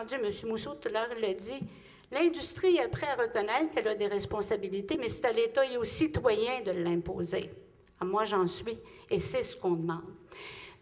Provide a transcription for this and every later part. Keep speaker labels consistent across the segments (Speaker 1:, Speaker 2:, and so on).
Speaker 1: M. Mousseau, tout à l'heure, l'a dit, l'industrie est prête à reconnaître qu'elle a des responsabilités, mais c'est à l'État et aux citoyens de l'imposer. Moi, j'en suis, et c'est ce qu'on demande.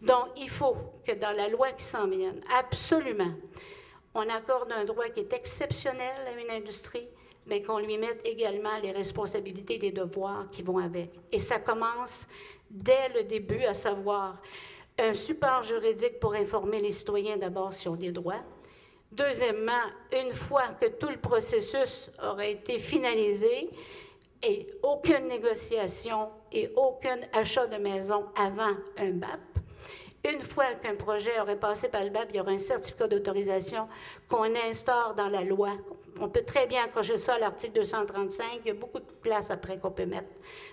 Speaker 1: Donc, il faut que dans la loi qui s'en vient, absolument, on accorde un droit qui est exceptionnel à une industrie, mais qu'on lui mette également les responsabilités et les devoirs qui vont avec. Et ça commence dès le début, à savoir un support juridique pour informer les citoyens d'abord s'ils ont des droits. Deuxièmement, une fois que tout le processus aura été finalisé et aucune négociation et aucun achat de maison avant un BAP, une fois qu'un projet aurait passé par le BAP, il y aura un certificat d'autorisation qu'on instaure dans la loi. On peut très bien accrocher ça à l'article 235. Il y a beaucoup de place après qu'on peut mettre.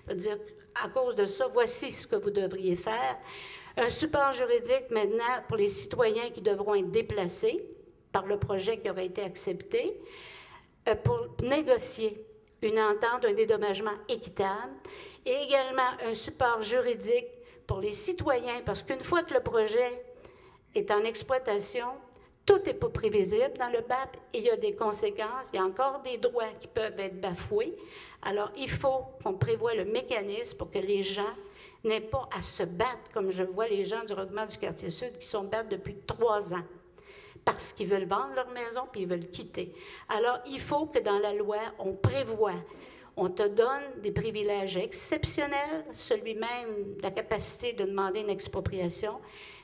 Speaker 1: C'est-à-dire, à cause de ça, voici ce que vous devriez faire. Un support juridique maintenant pour les citoyens qui devront être déplacés par le projet qui aurait été accepté pour négocier une entente, un dédommagement équitable et également un support juridique pour les citoyens, parce qu'une fois que le projet est en exploitation, tout n'est pas prévisible dans le BAP et il y a des conséquences, il y a encore des droits qui peuvent être bafoués. Alors, il faut qu'on prévoie le mécanisme pour que les gens n'aient pas à se battre, comme je vois les gens du regroupement du quartier sud qui sont battus depuis 3 ans, parce qu'ils veulent vendre leur maison puis ils veulent quitter. Alors, il faut que dans la loi, on prévoie. On te donne des privilèges exceptionnels, celui même de la capacité de demander une expropriation,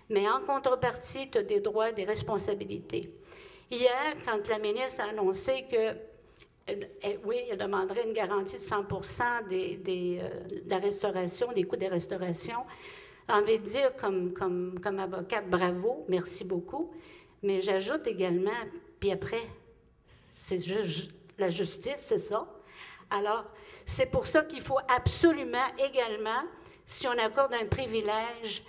Speaker 1: mais en contrepartie, tu as des droits, des responsabilités. Hier, quand la ministre a annoncé que, oui, elle demanderait une garantie de 100 de la restauration, des coûts de restauration, j'ai envie de dire comme avocate, bravo, merci beaucoup, mais j'ajoute également, puis après, c'est juste la justice, c'est ça. Alors, c'est pour ça qu'il faut absolument également, si on accorde un privilège,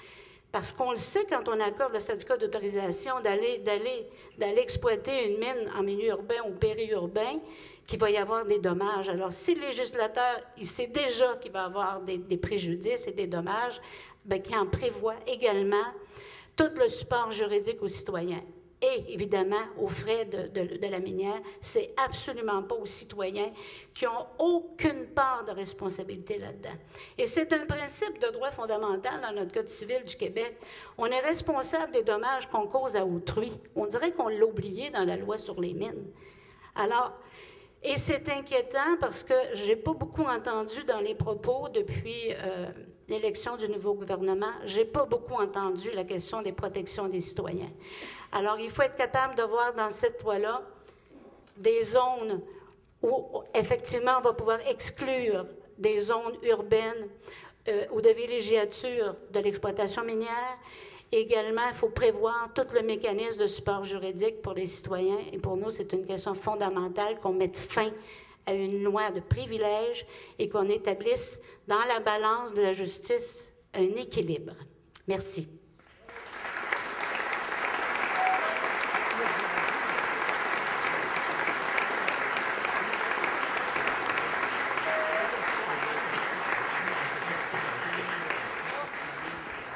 Speaker 1: parce qu'on le sait quand on accorde le certificat d'autorisation d'aller exploiter une mine en milieu urbain ou périurbain, qu'il va y avoir des dommages. Alors, si le législateur, il sait déjà qu'il va y avoir des préjudices et des dommages, bien, qu'il en prévoit également tout le support juridique aux citoyens. Et, évidemment, aux frais de la minière, c'est absolument pas aux citoyens qui n'ont aucune part de responsabilité là-dedans. Et c'est un principe de droit fondamental dans notre Code civil du Québec. On est responsable des dommages qu'on cause à autrui. On dirait qu'on l'a oublié dans la loi sur les mines. Alors, et c'est inquiétant parce que j'ai pas beaucoup entendu dans les propos depuis l'élection du nouveau gouvernement, j'ai pas beaucoup entendu la question des protections des citoyens. Alors, il faut être capable de voir dans cette loi-là des zones où, effectivement, on va pouvoir exclure des zones urbaines ou de villégiature de l'exploitation minière. Également, il faut prévoir tout le mécanisme de support juridique pour les citoyens. Et pour nous, c'est une question fondamentale qu'on mette fin à une loi de privilèges et qu'on établisse dans la balance de la justice un équilibre. Merci.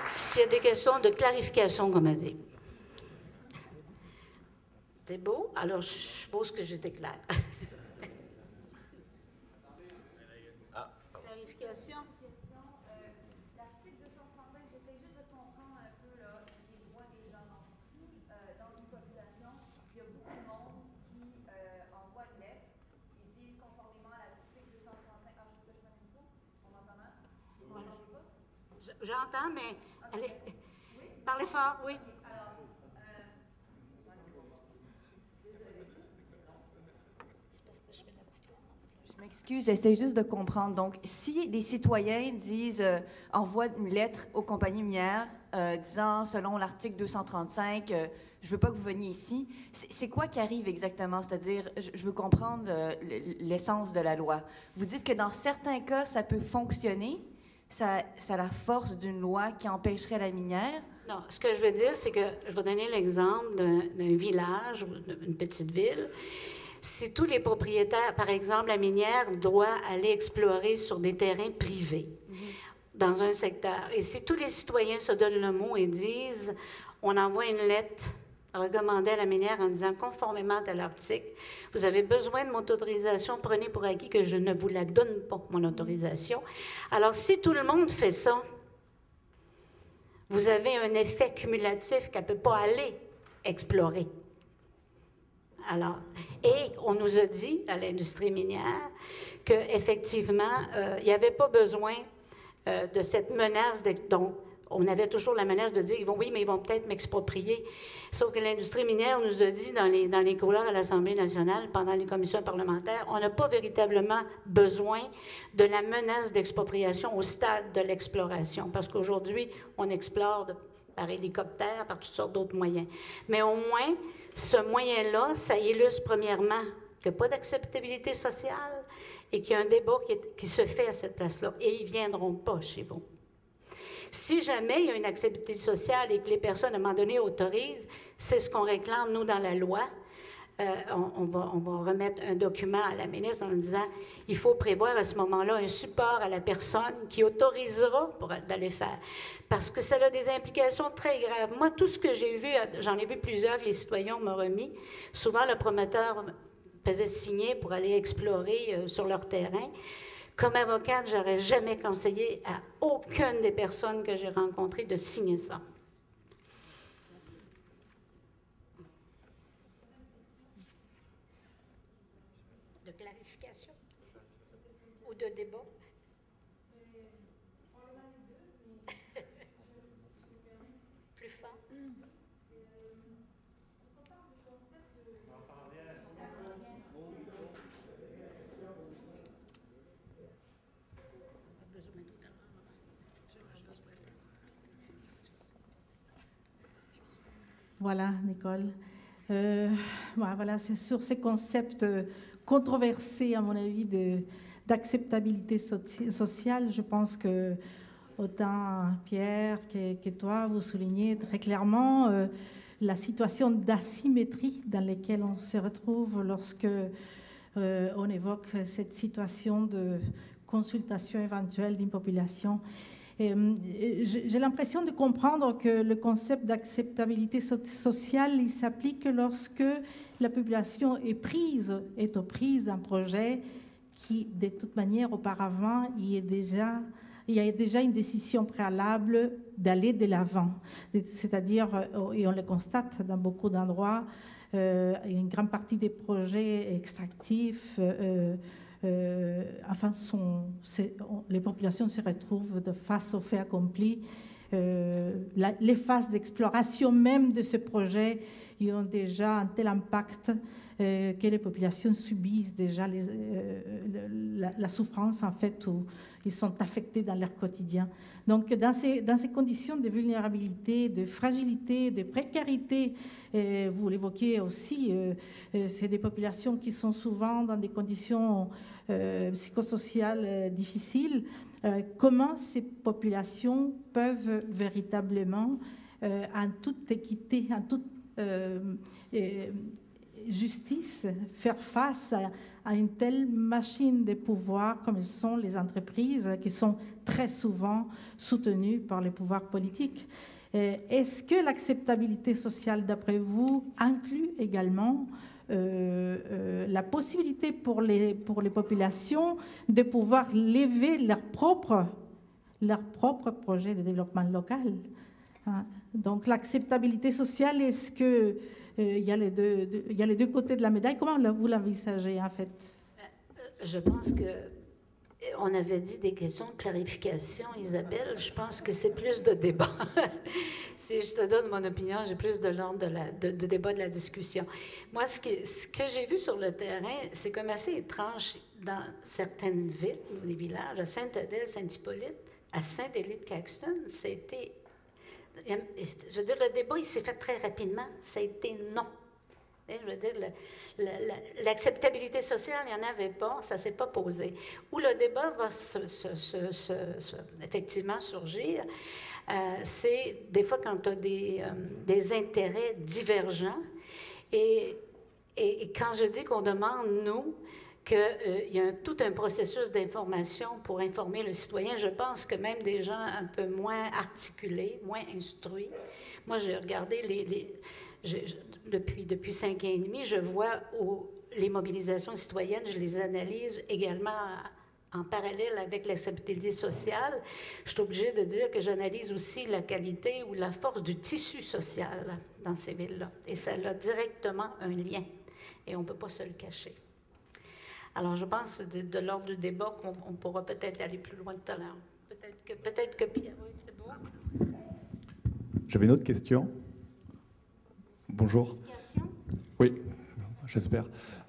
Speaker 1: S'il y a des questions de clarification, comme elle dit. C'est beau? Alors, je suppose que j'étais claire. Clarification?
Speaker 2: L'article 235, j'essaie juste de comprendre un peu là, les droits des gens. Si dans une population, il y a beaucoup de monde qui envoie une lettre et disent conformément à l'article 235, je fais un micro, on m'entend mal? Vous m'entendez pas?
Speaker 1: J'entends, mais allez, oui? Parlez fort, oui.
Speaker 2: Alors, je m'excuse, j'essaie juste de comprendre. Donc, si des citoyens disent, envoient une lettre aux compagnies minières disant, selon l'article 235, je veux pas que vous veniez ici, c'est quoi qui arrive exactement? C'est-à-dire, je veux comprendre l'essence de la loi. Vous dites que dans certains cas, ça peut fonctionner. Ça a la force d'une loi qui empêcherait la minière?
Speaker 1: Non, ce que je veux dire, c'est que je vais donner l'exemple d'un village ou d'une petite ville. Si tous les propriétaires, par exemple, la minière doit aller explorer sur des terrains privés dans un secteur, et si tous les citoyens se donnent le mot et disent, on envoie une lettre recommandait à la minière en disant, conformément à l'article, vous avez besoin de mon autorisation, prenez pour acquis que je ne vous la donne pas, mon autorisation. Alors, si tout le monde fait ça, vous avez un effet cumulatif qu'elle ne peut pas aller explorer. Alors, et on nous a dit, à l'industrie minière, qu'effectivement, il n'y avait pas besoin de cette menace. Donc, on avait toujours la menace de dire, oui, mais ils vont peut-être m'exproprier. Sauf que l'industrie minière nous a dit dans les couloirs à l'Assemblée nationale, pendant les commissions parlementaires, on n'a pas véritablement besoin de la menace d'expropriation au stade de l'exploration. Parce qu'aujourd'hui, on explore par hélicoptère, par toutes sortes d'autres moyens. Mais au moins, ce moyen-là, ça illustre premièrement qu'il n'y a pas d'acceptabilité sociale et qu'il y a un débat qui se fait à cette place-là. Et ils ne viendront pas chez vous. Si jamais il y a une acceptabilité sociale et que les personnes, à un moment donné, autorisent, c'est ce qu'on réclame, nous, dans la loi. On va remettre un document à la ministre en disant il faut prévoir à ce moment-là un support à la personne qui autorisera d'aller faire. Parce que ça a des implications très graves. Moi, tout ce que j'ai vu, j'en ai vu plusieurs que les citoyens m'ont remis. Souvent, le promoteur faisait signer pour aller explorer sur leur terrain. Comme avocate, je n'aurais jamais conseillé à aucune des personnes que j'ai rencontrées de signer ça. De clarification ou de débat? Plus fort.
Speaker 3: Voilà, Nicole. Voilà, c'est sur ces concepts controversés, à mon avis, d'acceptabilité sociale. Je pense que autant Pierre que toi, vous soulignez très clairement la situation d'asymétrie dans laquelle on se retrouve lorsque on évoque cette situation de consultation éventuelle d'une population. J'ai l'impression de comprendre que le concept d'acceptabilité sociale, il s'applique lorsque la population est aux prises d'un projet qui, de toute manière, auparavant, il y a déjà une décision préalable d'aller de l'avant. C'est-à-dire, et on le constate dans beaucoup d'endroits, une grande partie des projets extractifs les populations se retrouvent face aux faits accomplis. Les phases d'exploration même de ce projet ils ont déjà un tel impact que les populations subissent déjà la souffrance, en fait, où ils sont affectés dans leur quotidien. Donc, dans ces conditions de vulnérabilité, de fragilité, de précarité, vous l'évoquiez aussi, c'est des populations qui sont souvent dans des conditions psychosociales difficiles. Comment ces populations peuvent véritablement, en toute équité, en toute justice, faire face à une telle machine de pouvoir comme sont les entreprises, qui sont très souvent soutenues par les pouvoirs politiques. Est-ce que l'acceptabilité sociale, d'après vous, inclut également la possibilité pour les populations de pouvoir lever leur propre projet de développement local? Donc l'acceptabilité sociale, est-ce que il y a les deux côtés de la médaille? Comment vous l'envisagez en fait?
Speaker 1: Je pense que on avait dit des questions de clarification, Isabelle. Je pense que c'est plus de débat. Si je te donne mon opinion, j'ai plus de l'ordre du débat, de la discussion. Moi, ce que j'ai vu sur le terrain, c'est comme assez étrange dans certaines villes, ou des villages, à Sainte-Adèle, Saint-Hippolyte, à Saint-Élie-de-Caxton, ça a été... Je veux dire, le débat, il s'est fait très rapidement. Ça a été non. Je veux dire, l'acceptabilité sociale, il n'y en avait pas, ça ne s'est pas posé. Où le débat va effectivement surgir, c'est des fois quand tu as des intérêts divergents. Et quand je dis qu'on demande, nous, qu'il y a tout un processus d'information pour informer le citoyen, je pense que même des gens un peu moins articulés, moins instruits. Moi, j'ai regardé depuis 5 ans et demi, je vois les mobilisations citoyennes, je les analyse également en parallèle avec l'acceptabilité sociale. Je suis obligée de dire que j'analyse aussi la qualité ou la force du tissu social dans ces villes-là. Et ça a directement un lien. Et on ne peut pas se le cacher. Alors, je pense de l'ordre du débat qu'on pourra peut-être aller plus loin tout à l'heure. Peut-être que Pierre, oui, c'est beau.
Speaker 4: J'avais une autre question. Bonjour. Oui, j'espère.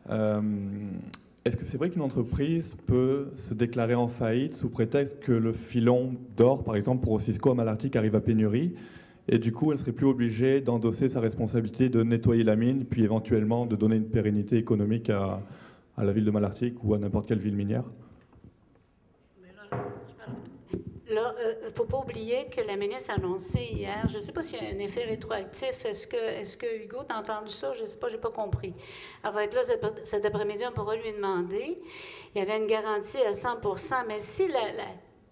Speaker 4: Est-ce que c'est vrai qu'une entreprise peut se déclarer en faillite sous prétexte que le filon d'or, par exemple pour Cisco à Malartic, arrive à pénurie, et du coup elle serait plus obligée d'endosser sa responsabilité de nettoyer la mine, puis éventuellement de donner une pérennité économique à la ville de Malartic ou à n'importe quelle ville minière?
Speaker 1: Là, il ne faut pas oublier que la ministre a annoncé hier, je ne sais pas s'il y a un effet rétroactif, est-ce que Hugo, t'as entendu ça? Je ne sais pas, je n'ai pas compris. Elle va être là cet après-midi, on pourra lui demander. Il y avait une garantie à 100 %, mais si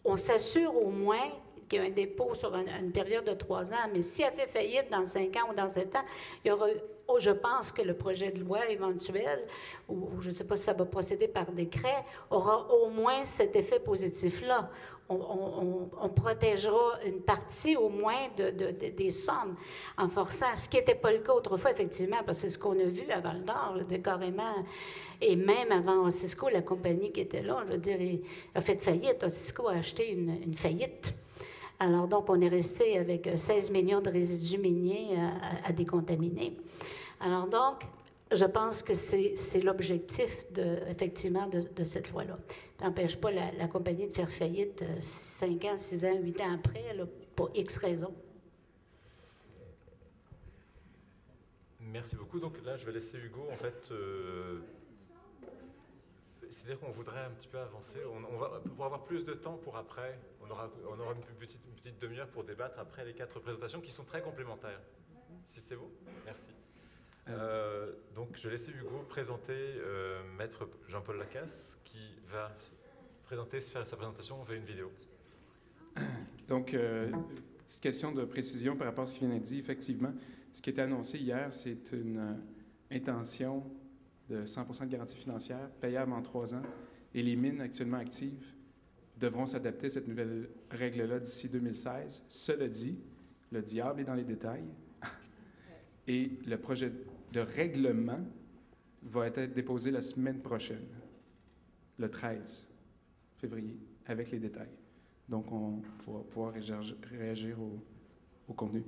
Speaker 1: on s'assure au moins qu'il y a un dépôt sur une période de 3 ans, mais si elle fait faillite dans 5 ans ou dans 7 ans, il y aura... je pense que le projet de loi éventuel, ou je ne sais pas si ça va procéder par décret, aura au moins cet effet positif-là. On protégera une partie au moins des sommes en forçant, ce qui n'était pas le cas autrefois, effectivement, parce que c'est ce qu'on a vu à Val-d'Or, carrément, et même avant Cisco, la compagnie qui était là, je veux dire, a fait faillite. Cisco a acheté une faillite. Alors donc, on est resté avec 16 millions de résidus miniers à décontaminer. Alors donc, je pense que c'est l'objectif, effectivement, de cette loi-là. Ça n'empêche pas la compagnie de faire faillite 5 ans, 6 ans, 8 ans après, là, pour X raisons.
Speaker 5: Merci beaucoup. Donc là, je vais laisser Hugo, en fait... C'est-à-dire qu'on voudrait un petit peu avancer. On va, pour avoir plus de temps pour après, on aura une petite demi-heure pour débattre après les 4 présentations qui sont très complémentaires. Si c'est vous, merci. Donc, je vais laisser Hugo présenter Maître Jean-Paul Lacasse, qui va faire sa présentation via une vidéo.
Speaker 6: Donc, petite question de précision par rapport à ce qui vient d'être dit. Effectivement, ce qui a été annoncé hier, c'est une intention de 100 % de garantie financière, payable en 3 ans, et les mines actuellement actives devront s'adapter à cette nouvelle règle-là d'ici 2016. Cela dit, le diable est dans les détails, et le projet de règlement va être déposé la semaine prochaine, le 13 février, avec les détails. Donc, on va pouvoir réagir au contenu.